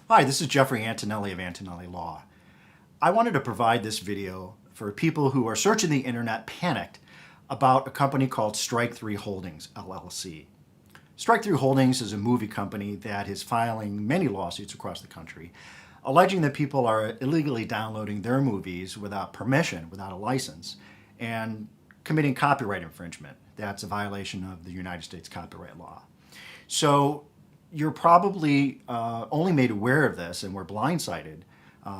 Hi, this is Jeffrey Antonelli of Antonelli Law. I wanted to provide this video for people who are searching the internet panicked about a company called Strike 3 Holdings, LLC. Strike 3 Holdings is a movie company that is filing many lawsuits across the country, alleging that people are illegally downloading their movies without permission, without a license, and committing copyright infringement. That's a violation of the United States copyright law. So you're probably only made aware of this, and we're blindsided,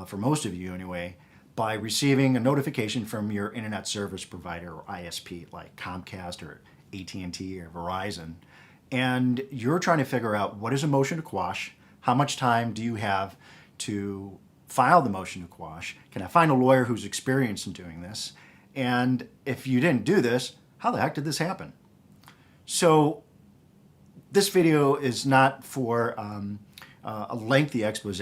for most of you anyway, by receiving a notification from your internet service provider or ISP like Comcast or AT&T or Verizon, and you're trying to figure out what is a motion to quash, how much time do you have to file the motion to quash, can I find a lawyer who's experienced in doing this, and if you didn't do this, how the heck did this happen? So this video is not for a lengthy expose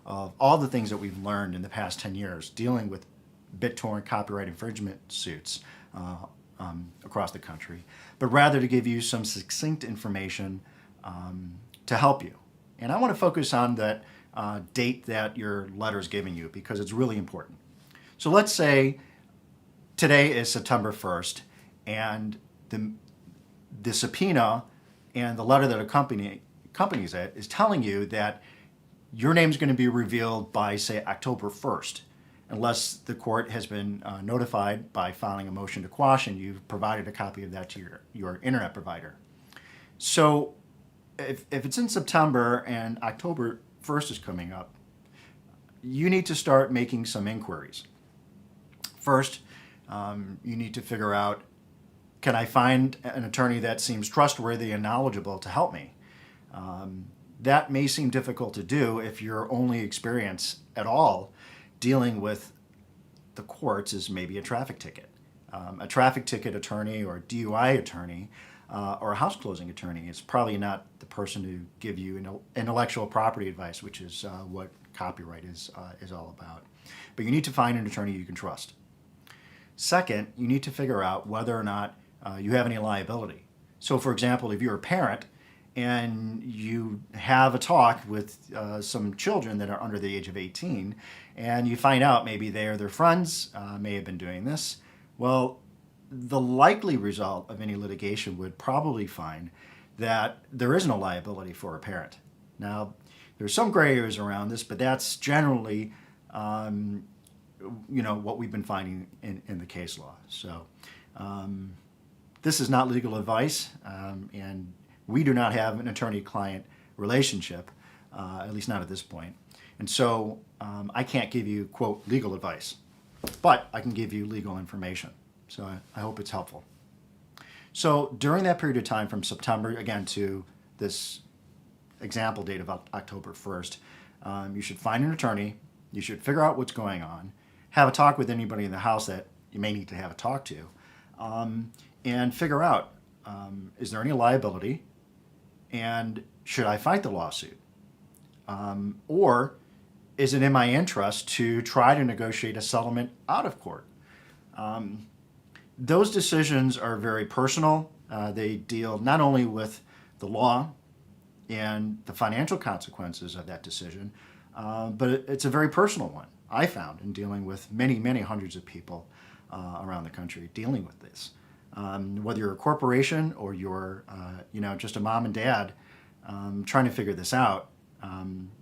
of all the things that we've learned in the past 10 years dealing with BitTorrent copyright infringement suits across the country, but rather to give you some succinct information to help you. And I want to focus on that date that your letter is giving you because it's really important. So let's say today is September 1st and the subpoena and the letter that accompanies it is telling you that your name is going to be revealed by, say, October 1st, unless the court has been notified by filing a motion to quash and you've provided a copy of that to your internet provider. So if it's in September and October 1st is coming up, you need to start making some inquiries. First, you need to figure out, can I find an attorney that seems trustworthy and knowledgeable to help me? That may seem difficult to do if your only experience at all dealing with the courts is maybe a traffic ticket. A traffic ticket attorney or a DUI attorney or a house closing attorney is probably not the person to give you intellectual property advice, which is what copyright is all about. But you need to find an attorney you can trust. Second, you need to figure out whether or not you have any liability. So for example, if you're a parent and you have a talk with some children that are under the age of 18 and you find out maybe they or their friends may have been doing this, well, the likely result of any litigation would probably find that there is no liability for a parent. Now, there's some gray areas around this, but that's generally what we've been finding in the case law. So this is not legal advice, and we do not have an attorney-client relationship, at least not at this point. And so I can't give you, quote, legal advice, but I can give you legal information. So I hope it's helpful. So during that period of time from September, again, to this example date of October 1st, you should find an attorney, you should figure out what's going on, have a talk with anybody in the house that you may need to have a talk to, and figure out, is there any liability, and should I fight the lawsuit? Or is it in my interest to try to negotiate a settlement out of court? Those decisions are very personal. They deal not only with the law and the financial consequences of that decision, but it's a very personal one, I found, in dealing with many, many hundreds of people around the country dealing with this. Whether you're a corporation or you're just a mom and dad trying to figure this out,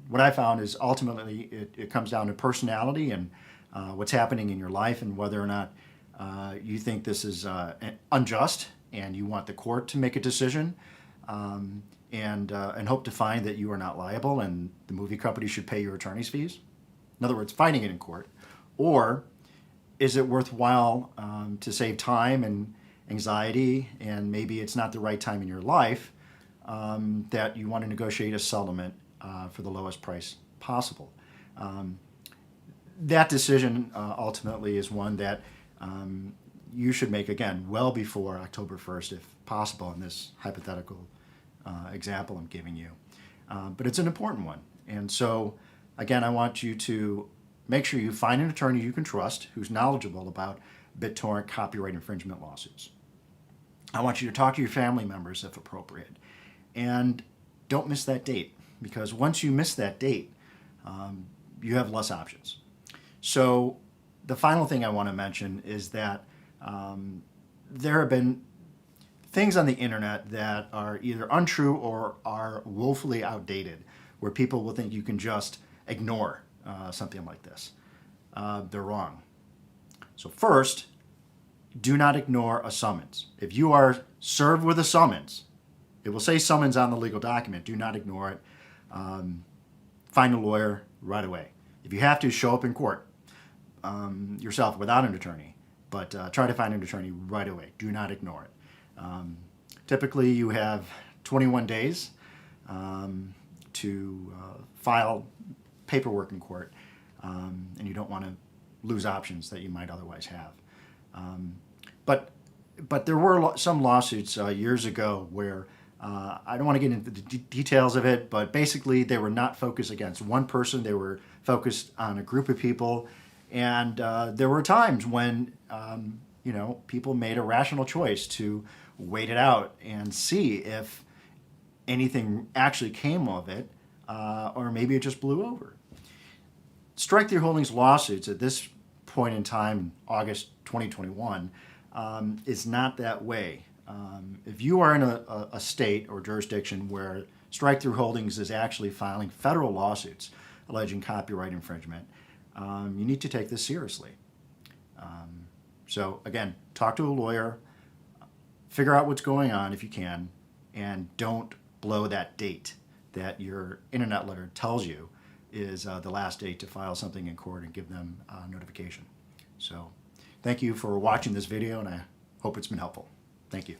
what I found is ultimately it comes down to personality and what's happening in your life and whether or not you think this is unjust and you want the court to make a decision and hope to find that you are not liable and the movie company should pay your attorney's fees. In other words, fighting it in court. Or is it worthwhile to save time and anxiety, and maybe it's not the right time in your life, that you want to negotiate a settlement for the lowest price possible. That decision ultimately is one that you should make, again, well before October 1st, if possible, in this hypothetical example I'm giving you. But it's an important one. And so, again, I want you to make sure you find an attorney you can trust who's knowledgeable about BitTorrent copyright infringement lawsuits. I want you to talk to your family members if appropriate. And don't miss that date, because once you miss that date, you have less options. So the final thing I want to mention is that there have been things on the internet that are either untrue or are woefully outdated, where people will think you can just ignore something like this. They're wrong. So first, do not ignore a summons. If you are served with a summons, it will say summons on the legal document. Do not ignore it. Find a lawyer right away. If you have to, show up in court yourself without an attorney, but try to find an attorney right away. Do not ignore it. Typically, you have 21 days to file paperwork in court, and you don't want to lose options that you might otherwise have. But there were some lawsuits years ago where I don't want to get into the details of it, but basically they were not focused against one person. They were focused on a group of people, and there were times when people made a rational choice to wait it out and see if anything actually came of it, or maybe it just blew over. Strike Through Holdings lawsuits at this point in time, August 2021, is not that way. If you are in a state or jurisdiction where Strike Through Holdings is actually filing federal lawsuits alleging copyright infringement, you need to take this seriously. So again, talk to a lawyer, figure out what's going on if you can, and don't blow that date that your internet letter tells you is the last date to file something in court and give them notification. So thank you for watching this video, and I hope it's been helpful. Thank you.